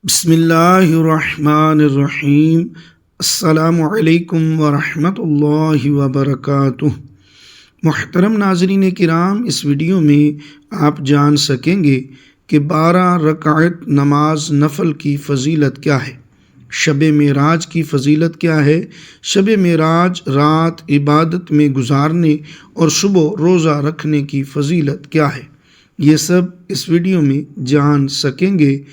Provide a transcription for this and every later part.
بسم اللہ الرحمن الرحیم۔ السلام علیکم ورحمۃ اللہ وبرکاتہ۔ محترم ناظرین کرام، اس ویڈیو میں آپ جان سکیں گے کہ 12 رکعت نماز نفل کی فضیلت کیا ہے، شب معراج کی فضیلت کیا ہے، شب معراج رات عبادت میں گزارنے اور صبح روزہ رکھنے کی فضیلت کیا ہے، یہ سب اس ویڈیو میں جان سکیں گے۔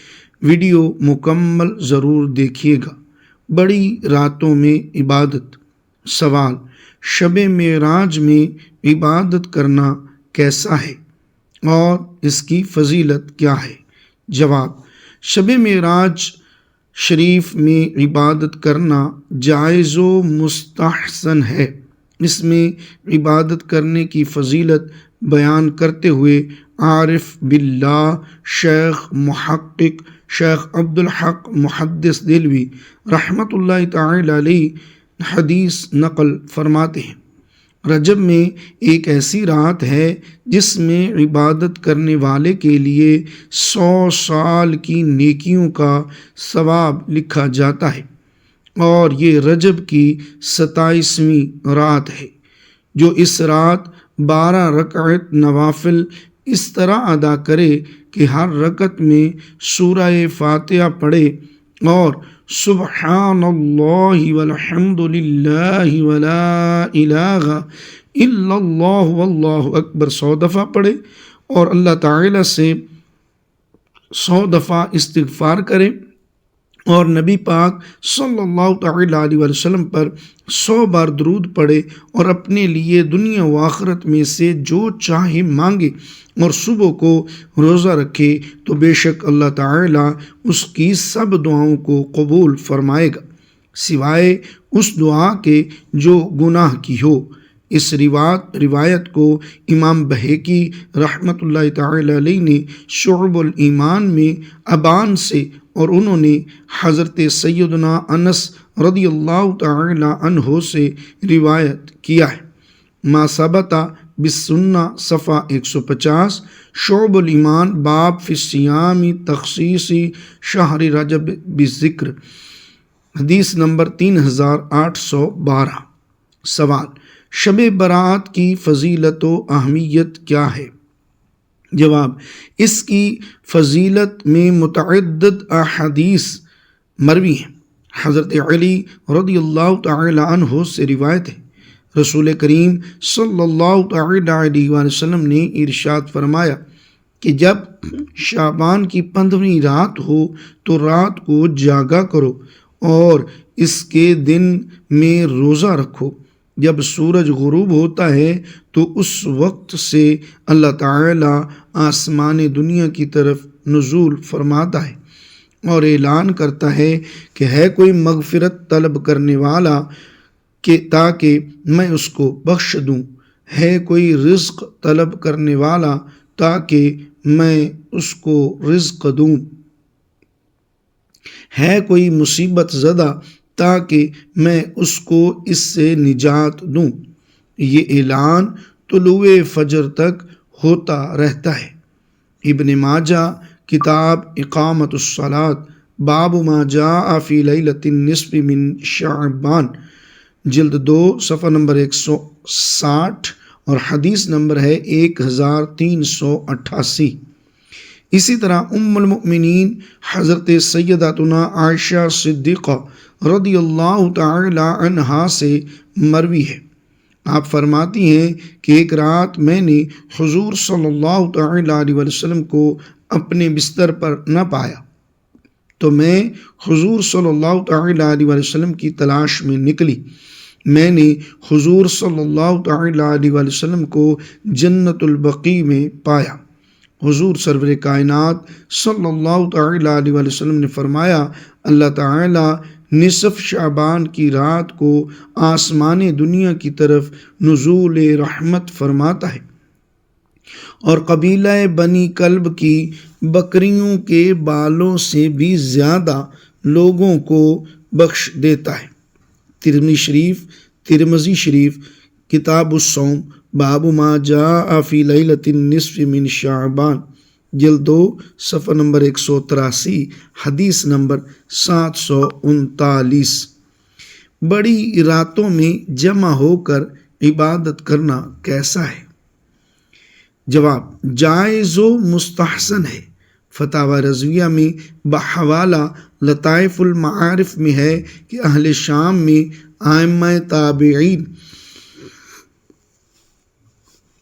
ویڈیو مکمل ضرور دیکھیے گا۔ بڑی راتوں میں عبادت۔ سوال: شب معراج میں عبادت کرنا کیسا ہے اور اس کی فضیلت کیا ہے؟ جواب: شب معراج شریف میں عبادت کرنا جائز و مستحسن ہے۔ اس میں عبادت کرنے کی فضیلت بیان کرتے ہوئے عارف باللہ شیخ محقق شیخ عبدالحق محدث دہلوی رحمۃ اللہ تعالی علیہ حدیث نقل فرماتے ہیں، رجب میں ایک ایسی رات ہے جس میں عبادت کرنے والے کے لیے 100 سال کی نیکیوں کا ثواب لکھا جاتا ہے، اور یہ رجب کی 27ویں رات ہے۔ جو اس رات 12 رکعت نوافل اس طرح ادا کرے کہ ہر رکعت میں سورہ فاتحہ پڑھے اور سبحان اللہ والحمد للہ ولا الہ الا اللہ واللہ اکبر 100 دفعہ پڑھے اور اللہ تعالی سے 100 دفعہ استغفار کرے اور نبی پاک صلی اللہ تعالی علیہ وسلم پر 100 بار درود پڑھے اور اپنے لیے دنیا و آخرت میں سے جو چاہے مانگے اور صبح کو روزہ رکھے تو بے شک اللہ تعالی اس کی سب دعاؤں کو قبول فرمائے گا، سوائے اس دعا کے جو گناہ کی ہو۔ اس روایت کو امام بہقی رحمۃ اللہ تعالی علیہ نے شعب الایمان میں ابان سے، اور انہوں نے حضرت سیدنا انس رضی اللہ تعالی عنہ سے روایت کیا ہے۔ ما ثبت بالسنہ صفحہ 150، شعب الایمان باب فی الصیام تخصیص شہر رجب بالذکر، حدیث نمبر 3812۔ سوال: شب برات کی فضیلت و اہمیت کیا ہے؟ جواب: اس کی فضیلت میں متعدد احادیث مروی ہیں۔ حضرت علی رضی اللہ تعالی عنہ سے روایت ہے، رسول کریم صلی اللہ تعالی علیہ وسلم نے ارشاد فرمایا کہ جب شعبان کی 15ویں رات ہو تو رات کو جاگا کرو اور اس کے دن میں روزہ رکھو۔ جب سورج غروب ہوتا ہے تو اس وقت سے اللہ تعالی آسمان دنیا کی طرف نزول فرماتا ہے اور اعلان کرتا ہے کہ ہے کوئی مغفرت طلب کرنے والا کہ تاکہ میں اس کو بخش دوں، ہے کوئی رزق طلب کرنے والا تاکہ میں اس کو رزق دوں، ہے کوئی مصیبت زدہ تاکہ میں اس کو اس سے نجات دوں۔ یہ اعلان طلوع فجر تک ہوتا رہتا ہے۔ ابن ماجہ کتاب اقامت الصلاۃ باب ما جاء فی لیلۃ النصف من شعبان، جلد 2 صفحہ نمبر 160 اور حدیث نمبر ہے 1388۔ اسی طرح ام المؤمنین حضرت سیداتنا عائشہ صدیقہ رضی اللہ تعالی عنہا سے مروی ہے، آپ فرماتی ہیں کہ ایک رات میں نے حضور صلی اللہ تعالی علیہ وسلم کو اپنے بستر پر نہ پایا تو میں حضور صلی اللہ تعالی علیہ وسلم کی تلاش میں نکلی۔ میں نے حضور صلی اللہ تعالی علیہ وسلم کو جنت البقیع میں پایا۔ حضور سرور کائنات صلی اللہ تعالی علیہ وسلم نے فرمایا، اللہ تعالی نصف شعبان کی رات کو آسمان دنیا کی طرف نزول رحمت فرماتا ہے اور قبیلہ بنی کلب کی بکریوں کے بالوں سے بھی زیادہ لوگوں کو بخش دیتا ہے۔ ترمذی شریف کتاب الصوم باب ما جاء فی لیلۃ النصف من شعبان، جلد 2 صفحہ نمبر 183 حدیث نمبر 739۔ بڑی راتوں میں جمع ہو کر عبادت کرنا کیسا ہے؟ جواب: جائز و مستحسن ہے۔ فتاوی رضویہ میں بحوالہ لطائف المعارف میں ہے کہ اہل شام میں ائمہ تابعین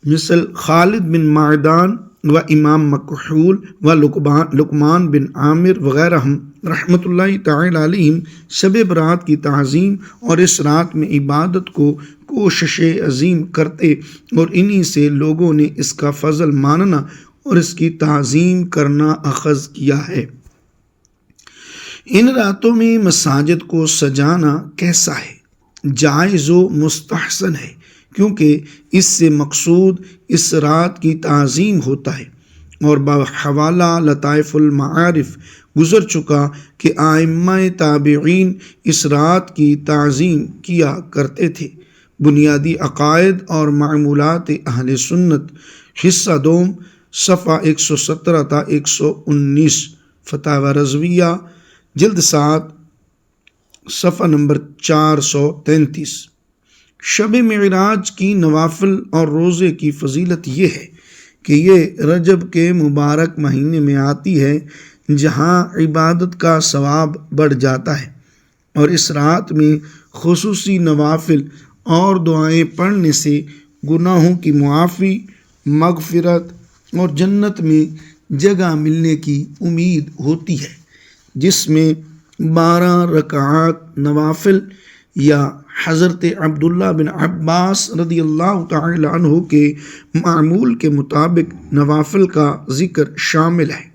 مثل خالد بن معدان و امام مکحول و لقمان بن عامر وغیرہ رحمۃ اللہ تعالی علیہم شب برات کی تعظیم اور اس رات میں عبادت کو کوشش عظیم کرتے اور انہی سے لوگوں نے اس کا فضل ماننا اور اس کی تعظیم کرنا اخذ کیا ہے۔ ان راتوں میں مساجد کو سجانا کیسا ہے؟ جائز و مستحسن ہے، کیونکہ اس سے مقصود اس رات کی تعظیم ہوتا ہے، اور بحوالہ لطائف المعارف گزر چکا کہ ائمہ تابعین اس رات کی تعظیم کیا کرتے تھے۔ بنیادی عقائد اور معمولات اہل سنت حصہ دوم صفحہ 117 تا 119، فتاوی رضویہ جلد 7 صفحہ نمبر 433۔ شب معراج کی نوافل اور روزے کی فضیلت یہ ہے کہ یہ رجب کے مبارک مہینے میں آتی ہے، جہاں عبادت کا ثواب بڑھ جاتا ہے، اور اس رات میں خصوصی نوافل اور دعائیں پڑھنے سے گناہوں کی معافی، مغفرت اور جنت میں جگہ ملنے کی امید ہوتی ہے، جس میں 12 رکعات نوافل یا حضرت عبداللہ بن عباس رضی اللہ تعالی عنہ کے معمول کے مطابق نوافل کا ذکر شامل ہے۔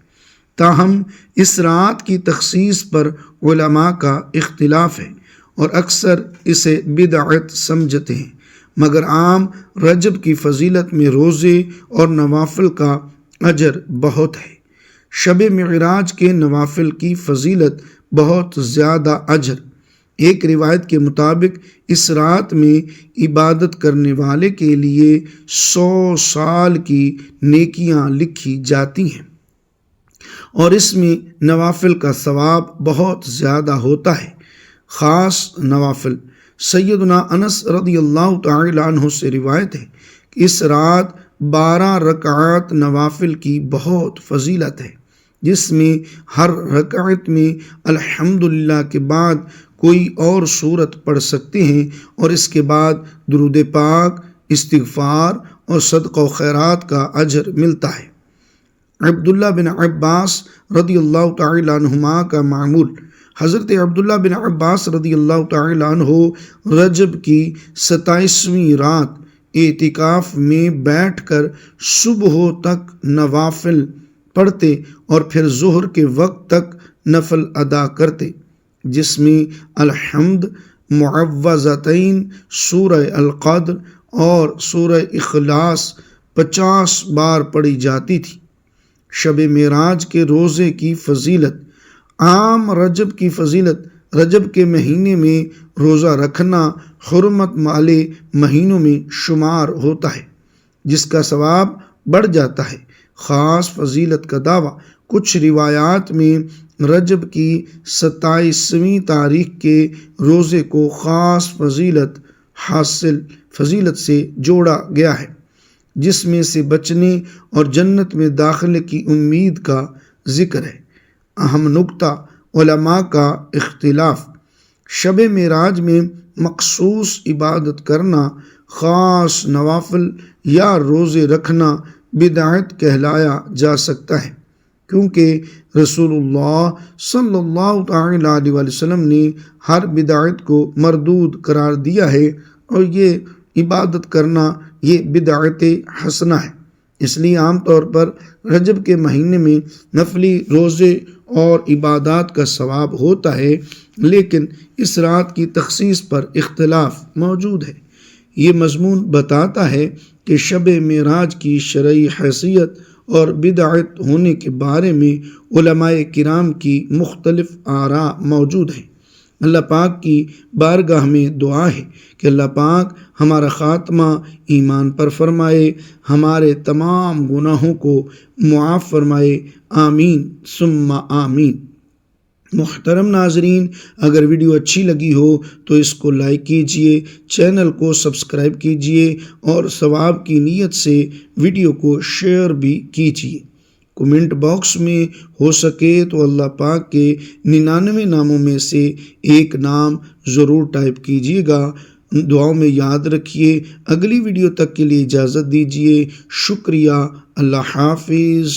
تاہم اس رات کی تخصیص پر علماء کا اختلاف ہے اور اکثر اسے بدعت سمجھتے ہیں، مگر عام رجب کی فضیلت میں روزے اور نوافل کا اجر بہت ہے۔ شب معراج کے نوافل کی فضیلت بہت زیادہ اجر۔ ایک روایت کے مطابق اس رات میں عبادت کرنے والے کے لیے 100 سال کی نیکیاں لکھی جاتی ہیں، اور اس میں نوافل کا ثواب بہت زیادہ ہوتا ہے۔ خاص نوافل: سیدنا انس رضی اللہ تعالی عنہ سے روایت ہے کہ اس رات 12 رکعات نوافل کی بہت فضیلت ہے، جس میں ہر رکعت میں الحمدللہ کے بعد کوئی اور سورت پڑھ سکتے ہیں، اور اس کے بعد درود پاک، استغفار اور صدقہ و خیرات کا اجر ملتا ہے۔ عبداللہ بن عباس رضی اللہ تعالی عنہما کا معمول: حضرت عبداللہ بن عباس رضی اللہ تعالی عنہ رجب کی 27ویں رات اعتکاف میں بیٹھ کر صبح تک نوافل پڑھتے اور پھر ظہر کے وقت تک نفل ادا کرتے، جس میں الحمد، معوذتین، سورہ القدر اور سورہ اخلاص 50 بار پڑھی جاتی تھی۔ شب معراج کے روزے کی فضیلت: عام رجب کی فضیلت: رجب کے مہینے میں روزہ رکھنا حرمت والے مہینوں میں شمار ہوتا ہے، جس کا ثواب بڑھ جاتا ہے۔ خاص فضیلت کا دعویٰ: کچھ روایات میں رجب کی 27ویں تاریخ کے روزے کو خاص فضیلت سے جوڑا گیا ہے، جس میں سے بچنے اور جنت میں داخلے کی امید کا ذکر ہے۔ اہم نکتہ: علماء کا اختلاف۔ شب معراج میں مخصوص عبادت کرنا، خاص نوافل یا روزے رکھنا بدعت کہلایا جا سکتا ہے، کیونکہ رسول اللہ صلی اللہ تعالی علیہ وسلم نے ہر بدعت کو مردود قرار دیا ہے، اور یہ عبادت کرنا یہ بدعت حسنہ ہے۔ اس لیے عام طور پر رجب کے مہینے میں نفلی روزے اور عبادات کا ثواب ہوتا ہے، لیکن اس رات کی تخصیص پر اختلاف موجود ہے۔ یہ مضمون بتاتا ہے کہ شب معراج کی شرعی حیثیت اور بدعت ہونے کے بارے میں علماء کرام کی مختلف آراء موجود ہیں۔ اللہ پاک کی بارگاہ میں دعا ہے کہ اللہ پاک ہمارا خاتمہ ایمان پر فرمائے، ہمارے تمام گناہوں کو معاف فرمائے، آمین ثم آمین۔ محترم ناظرین، اگر ویڈیو اچھی لگی ہو تو اس کو لائک کیجئے، چینل کو سبسکرائب کیجئے اور ثواب کی نیت سے ویڈیو کو شیئر بھی کیجئے۔ کمنٹ باکس میں ہو سکے تو اللہ پاک کے 99 ناموں میں سے ایک نام ضرور ٹائپ کیجئے گا۔ دعاؤں میں یاد رکھیے۔ اگلی ویڈیو تک کے لیے اجازت دیجئے۔ شکریہ۔ اللہ حافظ۔